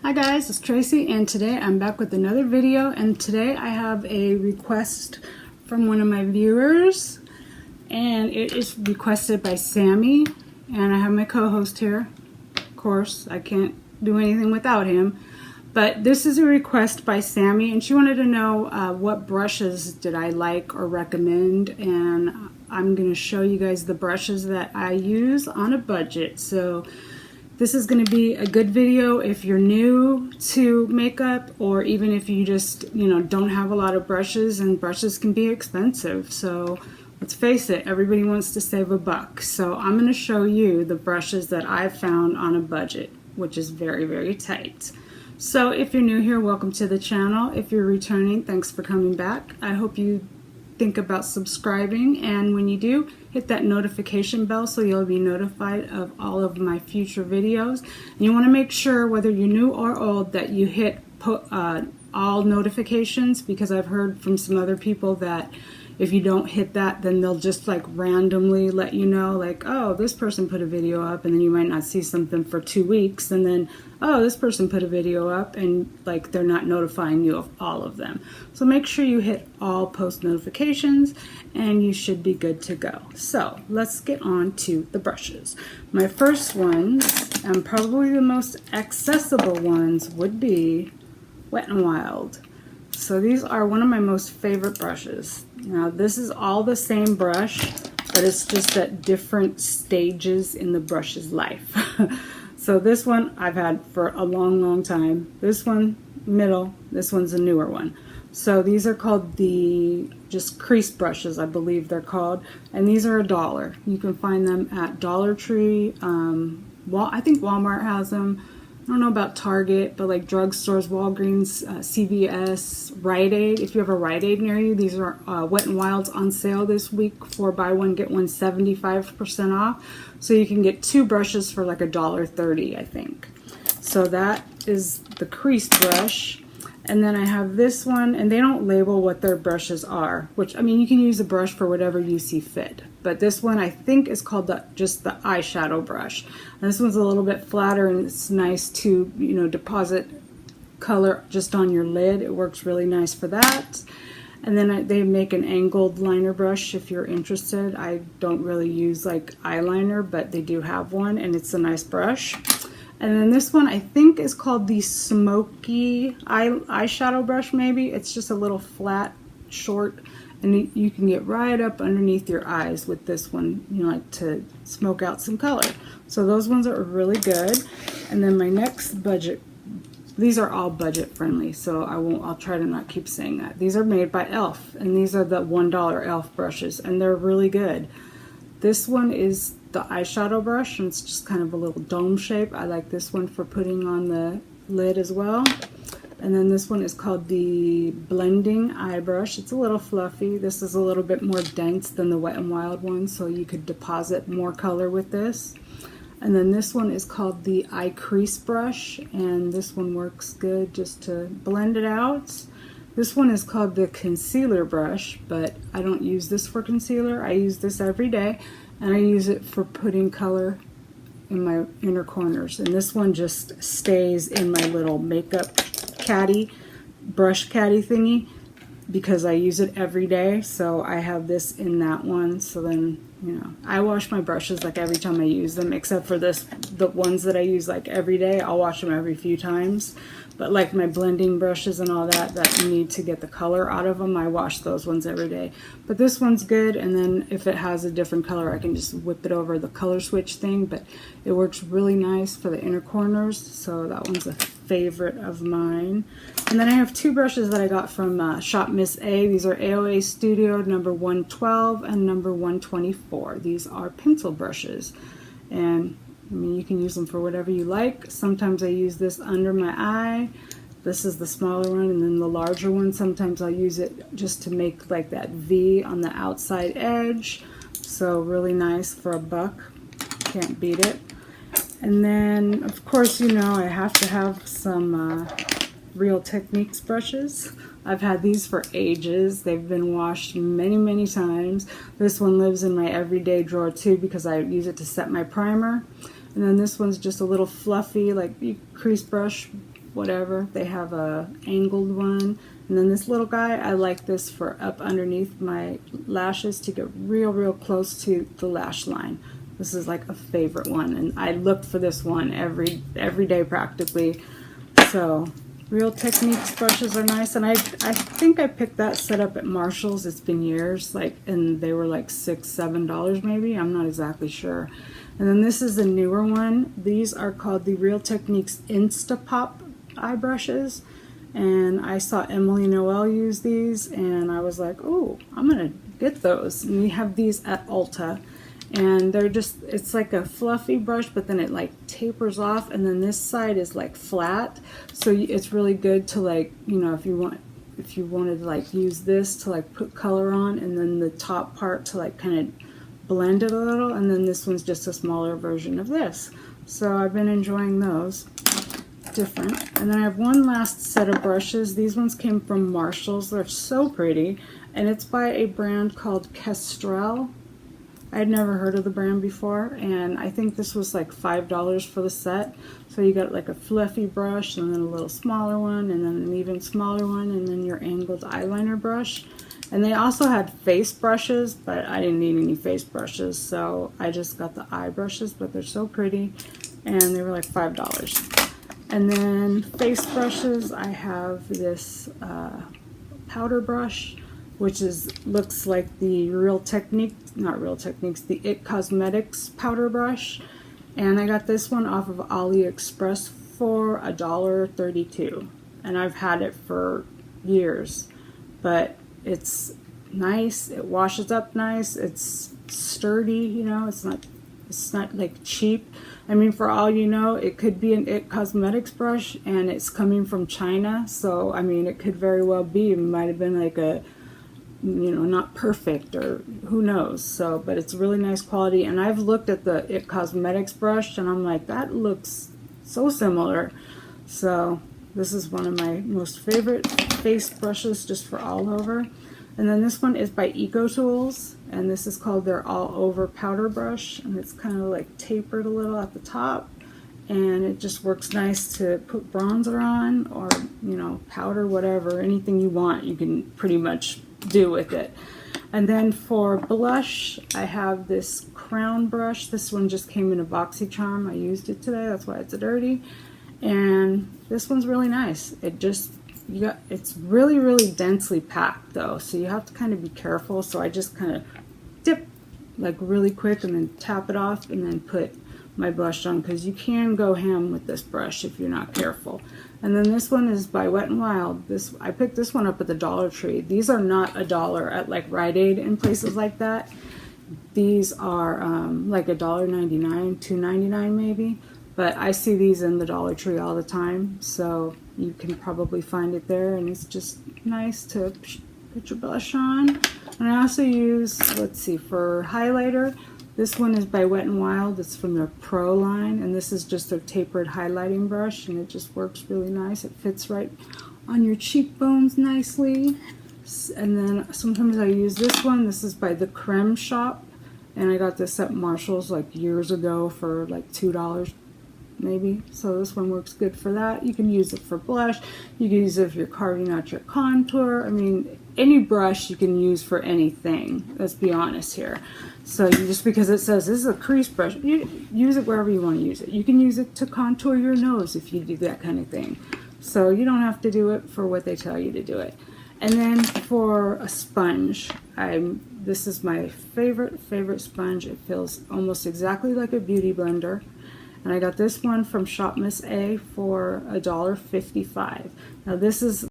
Hi guys, it's Tracy and today I'm back with another video, and today I have a request from one of my viewers, and it is requested by Sami, and I have my co-host here. Of course, I can't do anything without him, but this is a request by Sami, and she wanted to know what brushes did I like or recommend, and I'm going to show you guys the brushes that I use on a budget. So this is going to be a good video if you're new to makeup, or even if you just, don't have a lot of brushes, and brushes can be expensive. So let's face it, everybody wants to save a buck. So I'm going to show you the brushes that I've found on a budget, which is very, very tight. So if you're new here, welcome to the channel. If you're returning, thanks for coming back. I hope you think about subscribing, and when you do, hit that notification bell so you'll be notified of all of my future videos. And you want to make sure, whether you're new or old, that you hit all notifications, because I've heard from some other people that if you don't hit that, then they'll just like randomly let you know, like, oh, this person put a video up, and then you might not see something for 2 weeks, and then, oh, this person put a video up, and like they're not notifying you of all of them. So make sure you hit all post notifications and you should be good to go. So let's get on to the brushes. My first ones, and probably the most accessible ones, would be Wet n Wild. So these are one of my most favorite brushes. Now this is all the same brush, but it's just at different stages in the brush's life. So this one I've had for a long, long time. This one, middle. This one's a newer one. So these are called the just crease brushes, I believe they're called. And these are $1. You can find them at Dollar Tree. I think Walmart has them. I don't know about Target, but like drugstores, Walgreens, CVS, Rite Aid. If you have a Rite Aid near you, these are Wet n Wild's on sale this week for buy one, get one 75% off. So you can get 2 brushes for like $1.30, I think. So that is the crease brush. And then I have this one, and they don't label what their brushes are, which, I mean, you can use a brush for whatever you see fit. But this one I think is called just the eyeshadow brush. And this one's a little bit flatter, and it's nice to, deposit color just on your lid. It works really nice for that. And then they make an angled liner brush if you're interested. I don't really use like eyeliner, but they do have one, and it's a nice brush. And then this one I think is called the Smoky eyeshadow brush, maybe. It's just a little flat, short, and you can get right up underneath your eyes with this one, like to smoke out some color. So those ones are really good. And then my next budget, these are all budget friendly, so I'll try to not keep saying that. These are made by e.l.f., and these are the $1 e.l.f. brushes, and they're really good. This one is the eyeshadow brush, and it's just kind of a little dome shape. I like this one for putting on the lid as well. And then this one is called the blending eye brush. It's a little fluffy. This is a little bit more dense than the Wet n Wild one, so you could deposit more color with this. And then this one is called the eye crease brush, and this one works good just to blend it out. This one is called the concealer brush, but I don't use this for concealer. I use this every day, and I use it for putting color in my inner corners. And this one just stays in my little makeup caddy, brush caddy thingy, because I use it every day. So I have this in that one. So then, I wash my brushes like every time I use them, except for the ones that I use like every day. I'll wash them every few times. But like my blending brushes and all that you need to get the color out of them, I wash those ones every day. But this one's good, and then if it has a different color, I can just whip it over the color switch thing. But it works really nice for the inner corners, so that one's a favorite of mine. And then I have 2 brushes that I got from Shop Miss A. These are AOA Studio number 112 and number 124. These are pencil brushes, and I mean, you can use them for whatever you like. Sometimes I use this under my eye. This is the smaller one, and then the larger one, sometimes I'll use it just to make like that V on the outside edge. So really nice for $1. Can't beat it. And then, of course, I have to have some Real Techniques brushes. I've had these for ages. They've been washed many, many times. This one lives in my everyday drawer too, because I use it to set my primer. And then this one's just a little fluffy, like crease brush whatever. They have a angled one. And then this little guy, I like this for up underneath my lashes to get real close to the lash line. This is like a favorite one, and I look for this one every day practically. So Real Techniques brushes are nice, and I think I picked that set up at Marshall's. It's been years, and they were like $6-7 maybe. I'm not exactly sure. And then this is a newer one. These are called the Real Techniques Instapop eye brushes. And I saw Emily Noel use these, and I was like, oh, I'm gonna get those. And we have these at Ulta, and they're just, it's like a fluffy brush, but then it like tapers off, and then this side is like flat, so it's really good to, like, you know, if you wanted to like use this to like put color on, and then the top part to like kind of blend it a little, and then this one's just a smaller version of this. So I've been enjoying those. Different. And then I have one last set of brushes. These ones came from Marshall's. They're so pretty, and it's by a brand called Kestrel. I had never heard of the brand before, and I think this was like $5 for the set. So you got like a fluffy brush, and then a little smaller one, and then an even smaller one, and then your angled eyeliner brush. And they also had face brushes, but I didn't need any face brushes, so I just got the eye brushes, but they're so pretty, and they were like $5. And then face brushes, I have this powder brush, which looks like the the It Cosmetics powder brush. And I got this one off of AliExpress for $1.32. And I've had it for years. But it's nice, it washes up nice, it's sturdy, you know, it's not like cheap. I mean, for all you know, it could be an It Cosmetics brush, and it's coming from China, so I mean, it could very well be. It might have been like a, you know, not perfect, or who knows. So, but it's really nice quality, and I've looked at the It Cosmetics brush, and I'm like, that looks so similar. So this is one of my most favorite face brushes, just for all over. And then this one is by EcoTools, and this is called their All Over Powder Brush, and it's kind of like tapered a little at the top, and it just works nice to put bronzer on, or, you know, powder, whatever, anything you want, you can pretty much do with it. And then for blush, I have this Crown brush. This one just came in a BoxyCharm. I used it today, that's why it's dirty. And this one's really nice. It's really densely packed though, so you have to kind of be careful. So I just kind of dip like really quick and then tap it off and then put my blush on, because you can go ham with this brush if you're not careful. And then this one is by Wet n Wild. I picked this one up at the Dollar Tree. These are not $1 at like Rite Aid and places like that. These are like $1.99, $2.99 maybe. But I see these in the Dollar Tree all the time, so you can probably find it there, and it's just nice to put your blush on. And I also use, let's see, for highlighter, this one is by Wet n Wild. It's from their Pro line, and this is just a tapered highlighting brush, and it just works really nice. It fits right on your cheekbones nicely. And then sometimes I use this one. This is by the Creme Shop, and I got this at Marshall's like years ago for like $2 maybe. So this one works good for that. You can use it for blush. You can use it if you're carving out your contour. I mean, any brush you can use for anything. Let's be honest here. So just because it says this is a crease brush, you use it wherever you want to use it. You can use it to contour your nose if you do that kind of thing. So you don't have to do it for what they tell you to do it. And then for a sponge, this is my favorite sponge. It feels almost exactly like a beauty blender. And I got this one from Shop Miss A for $1.55. Now this is